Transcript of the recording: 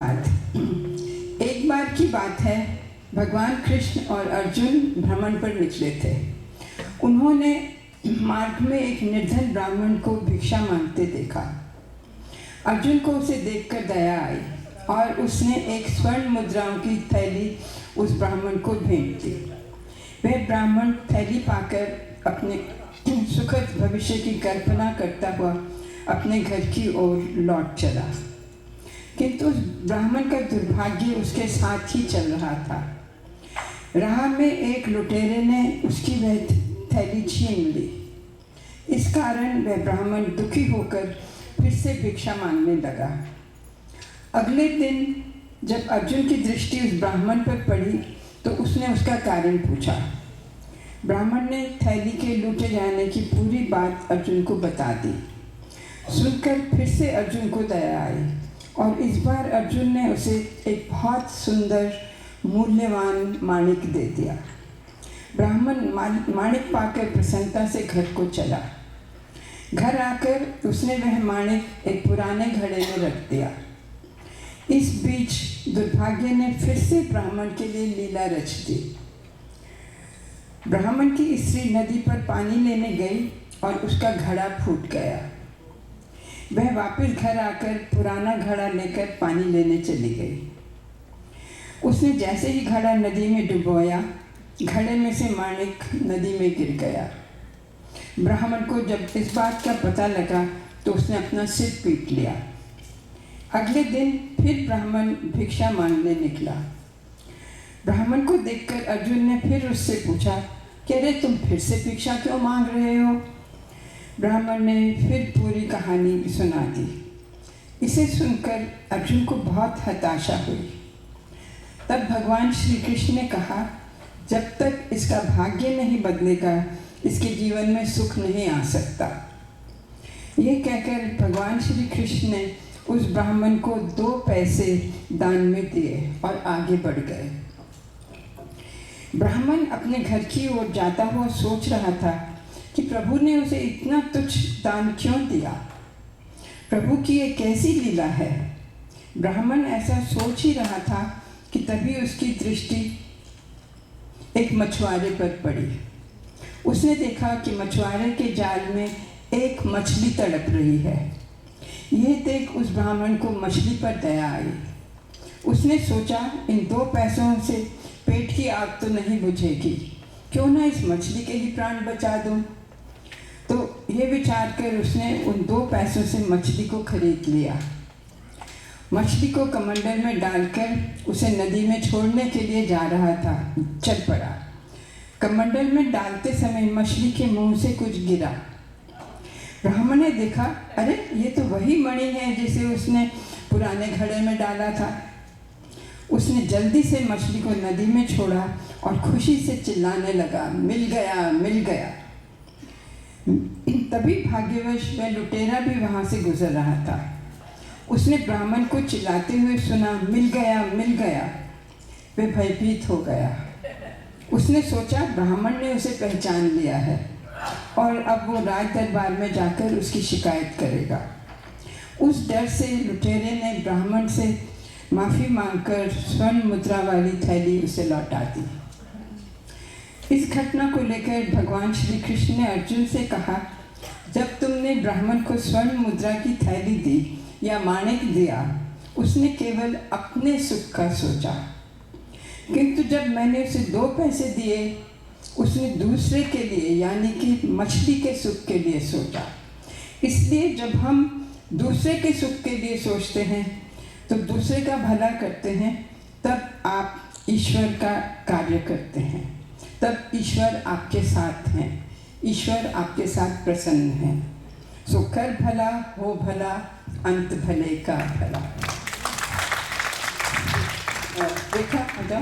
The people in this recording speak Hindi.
एक बार की बात है, भगवान कृष्ण और अर्जुन भ्रमण पर निकले थे। उन्होंने मार्ग में एक निर्धन ब्राह्मण को भिक्षा मांगते देखा। अर्जुन को उसे देखकर दया आई और उसने एक स्वर्ण मुद्राओं की थैली उस ब्राह्मण को भेंट दी। वह ब्राह्मण थैली पाकर अपने सुखद भविष्य की कल्पना करता हुआ अपने घर की ओर लौट चला, किंतु उस ब्राह्मण का दुर्भाग्य उसके साथ ही चल रहा था। राह में एक लुटेरे ने उसकी वह थैली छीन ली। इस कारण वह ब्राह्मण दुखी होकर फिर से भिक्षा मांगने लगा। अगले दिन जब अर्जुन की दृष्टि उस ब्राह्मण पर पड़ी तो उसने उसका कारण पूछा। ब्राह्मण ने थैली के लूटे जाने की पूरी बात अर्जुन को बता दी। सुनकर फिर से अर्जुन को दया आई और इस बार अर्जुन ने उसे एक बहुत सुंदर मूल्यवान माणिक दे दिया। ब्राह्मण माणिक पाकर प्रसन्नता से घर को चला। घर आकर उसने वह माणिक एक पुराने घड़े में रख दिया। इस बीच दुर्भाग्य ने फिर से ब्राह्मण के लिए लीला रच दी। ब्राह्मण की स्त्री नदी पर पानी लेने गई और उसका घड़ा फूट गया। वह वापस घर आकर पुराना घड़ा लेकर पानी लेने चली गई। उसने जैसे ही घड़ा नदी में डुबोया, घड़े में से माणिक नदी में गिर गया। ब्राह्मण को जब इस बात का पता लगा तो उसने अपना सिर पीट लिया। अगले दिन फिर ब्राह्मण भिक्षा मांगने निकला। ब्राह्मण को देखकर अर्जुन ने फिर उससे पूछा कि अरे तुम फिर से भिक्षा क्यों मांग रहे हो? ब्राह्मण ने फिर पूरी कहानी सुना दी। इसे सुनकर अर्जुन को बहुत हताशा हुई। तब भगवान श्री कृष्ण ने कहा, जब तक इसका भाग्य नहीं बदलेगा इसके जीवन में सुख नहीं आ सकता। ये कहकर भगवान श्री कृष्ण ने उस ब्राह्मण को 2 पैसे दान में दिए और आगे बढ़ गए। ब्राह्मण अपने घर की ओर जाता हुआ सोच रहा था कि प्रभु ने उसे इतना तुच्छ दान क्यों दिया। प्रभु की ये कैसी लीला है। ब्राह्मण ऐसा सोच ही रहा था कि तभी उसकी दृष्टि एक मछुआरे पर पड़ी। उसने देखा कि मछुआरे के जाल में एक मछली तड़प रही है। यह देख उस ब्राह्मण को मछली पर दया आई। उसने सोचा, इन 2 पैसों से पेट की आग तो नहीं बुझेगी, क्यों ना इस मछली के ही प्राण बचा दूं। तो ये विचार कर उसने उन 2 पैसों से मछली को खरीद लिया। मछली को कमंडल में डालकर उसे नदी में छोड़ने के लिए जा रहा था, चल पड़ा। कमंडल में डालते समय मछली के मुंह से कुछ गिरा। ब्राह्मण ने देखा, अरे ये तो वही मणि है जिसे उसने पुराने घड़े में डाला था। उसने जल्दी से मछली को नदी में छोड़ा और खुशी से चिल्लाने लगा, मिल गया, मिल गया। तभी भाग्यवश वह लुटेरा भी वहां से गुजर रहा था। उसने ब्राह्मण को चिल्लाते हुए सुना, मिल गया, मिल गया। वह भयभीत हो गया। उसने सोचा ब्राह्मण ने उसे पहचान लिया है और अब वो राज दरबार में जाकर उसकी शिकायत करेगा। उस डर से लुटेरे ने ब्राह्मण से माफ़ी मांगकर स्वर्ण मुद्रा वाली थैली उसे लौटा दी। इस घटना को लेकर भगवान श्री कृष्ण ने अर्जुन से कहा, जब तुमने ब्राह्मण को स्वर्ण मुद्रा की थैली दी या माणिक दिया, उसने केवल अपने सुख का सोचा, किंतु जब मैंने उसे 2 पैसे दिए उसने दूसरे के लिए यानी कि मछली के सुख के लिए सोचा। इसलिए जब हम दूसरे के सुख के लिए सोचते हैं तो दूसरे का भला करते हैं, तब आप ईश्वर का कार्य करते हैं, तब ईश्वर आपके साथ हैं, ईश्वर आपके साथ प्रसन्न है। सो कर भला हो भला, अंत भले का भला। देखा